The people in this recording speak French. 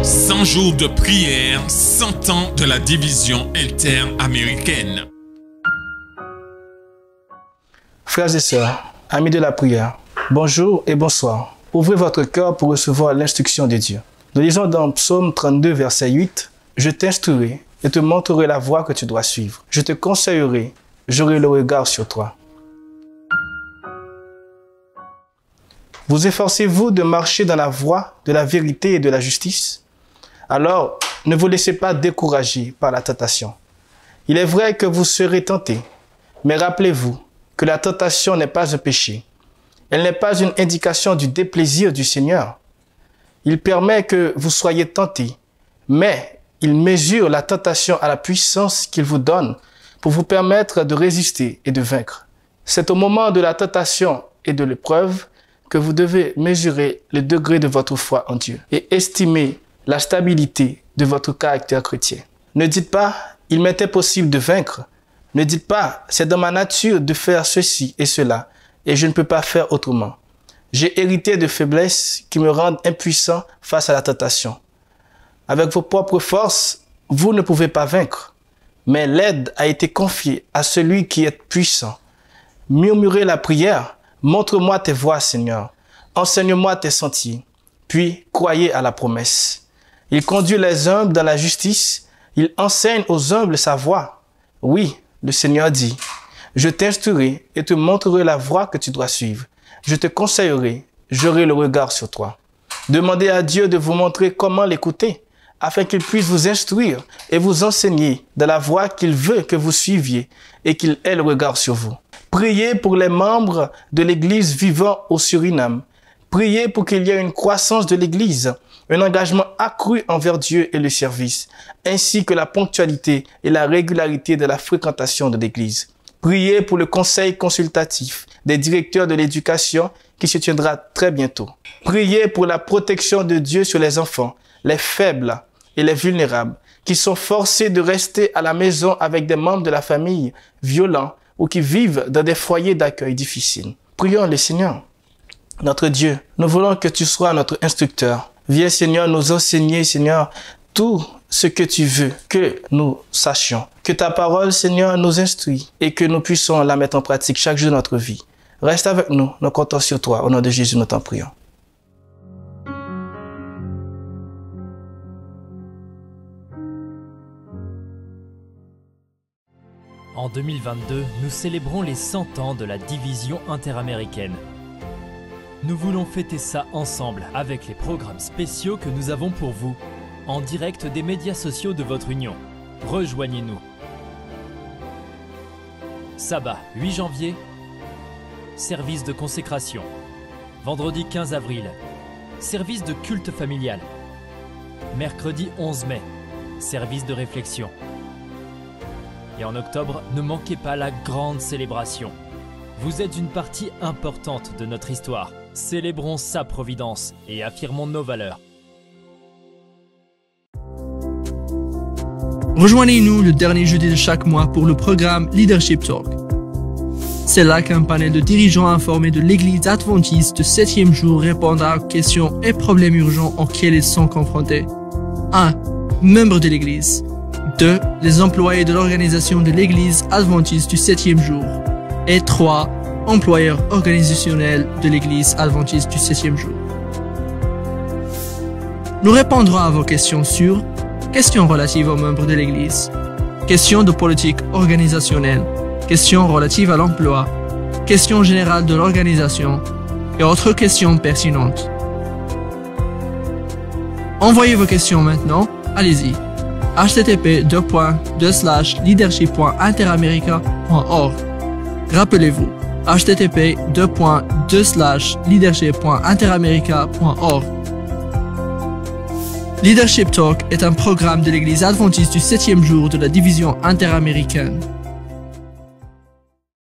100 jours de prière, 100 ans de la division interaméricaine. Frères et sœurs, amis de la prière, bonjour et bonsoir. Ouvrez votre cœur pour recevoir l'instruction de Dieu. Nous lisons dans Psaume 32, verset 8, « Je t'instruirai et te montrerai la voie que tu dois suivre. Je te conseillerai, j'aurai le regard sur toi. » Vous efforcez-vous de marcher dans la voie de la vérité et de la justice? Alors, ne vous laissez pas décourager par la tentation. Il est vrai que vous serez tentés, mais rappelez-vous que la tentation n'est pas un péché. Elle n'est pas une indication du déplaisir du Seigneur. Il permet que vous soyez tentés, mais il mesure la tentation à la puissance qu'il vous donne pour vous permettre de résister et de vaincre. C'est au moment de la tentation et de l'épreuve que vous devez mesurer le degré de votre foi en Dieu et estimer la stabilité de votre caractère chrétien. Ne dites pas « il m'est impossible de vaincre ». Ne dites pas « c'est dans ma nature de faire ceci et cela et je ne peux pas faire autrement ». J'ai hérité de faiblesses qui me rendent impuissant face à la tentation. Avec vos propres forces, vous ne pouvez pas vaincre, mais l'aide a été confiée à celui qui est puissant. Murmurez la prière. Montre-moi tes voies, Seigneur. Enseigne-moi tes sentiers. Puis, croyez à la promesse. Il conduit les humbles dans la justice. Il enseigne aux humbles sa voie. Oui, le Seigneur dit, « Je t'instruirai et te montrerai la voie que tu dois suivre. Je te conseillerai, j'aurai le regard sur toi. » Demandez à Dieu de vous montrer comment l'écouter, afin qu'il puisse vous instruire et vous enseigner dans la voie qu'il veut que vous suiviez et qu'il ait le regard sur vous. Priez pour les membres de l'Église vivant au Suriname. Priez pour qu'il y ait une croissance de l'Église, un engagement accru envers Dieu et le service, ainsi que la ponctualité et la régularité de la fréquentation de l'Église. Priez pour le conseil consultatif des directeurs de l'éducation qui se tiendra très bientôt. Priez pour la protection de Dieu sur les enfants, les faibles et les vulnérables, qui sont forcés de rester à la maison avec des membres de la famille violents ou qui vivent dans des foyers d'accueil difficiles. Prions le Seigneur. Notre Dieu, nous voulons que tu sois notre instructeur. Viens, Seigneur, nous enseigner, Seigneur, tout ce que tu veux que nous sachions. Que ta parole, Seigneur, nous instruise et que nous puissions la mettre en pratique chaque jour de notre vie. Reste avec nous, nous comptons sur toi. Au nom de Jésus, nous t'en prions. En 2022, nous célébrons les 100 ans de la division interaméricaine. Nous voulons fêter ça ensemble avec les programmes spéciaux que nous avons pour vous, en direct des médias sociaux de votre union. Rejoignez-nous. Sabbat 8 janvier, service de consécration. Vendredi 15 avril, service de culte familial. Mercredi 11 mai, service de réflexion. Et en octobre, ne manquez pas la grande célébration. Vous êtes une partie importante de notre histoire. Célébrons sa providence et affirmons nos valeurs. Rejoignez-nous le dernier jeudi de chaque mois pour le programme Leadership Talk. C'est là qu'un panel de dirigeants informés de l'Église adventiste de 7e jour répondra aux questions et problèmes urgents auxquels ils sont confrontés. 1. Membres de l'Église. 2. Les employés de l'organisation de l'Église adventiste du 7e jour. Et 3. Employeurs organisationnels de l'Église adventiste du 7e jour. Nous répondrons à vos questions sur questions relatives aux membres de l'Église, questions de politique organisationnelle, questions relatives à l'emploi, questions générales de l'organisation et autres questions pertinentes. Envoyez vos questions maintenant, allez-y. http://leadership.interamerica.org. Rappelez-vous, http://leadership.interamerica.org. Leadership Talk est un programme de l'Église adventiste du 7e jour de la division interaméricaine.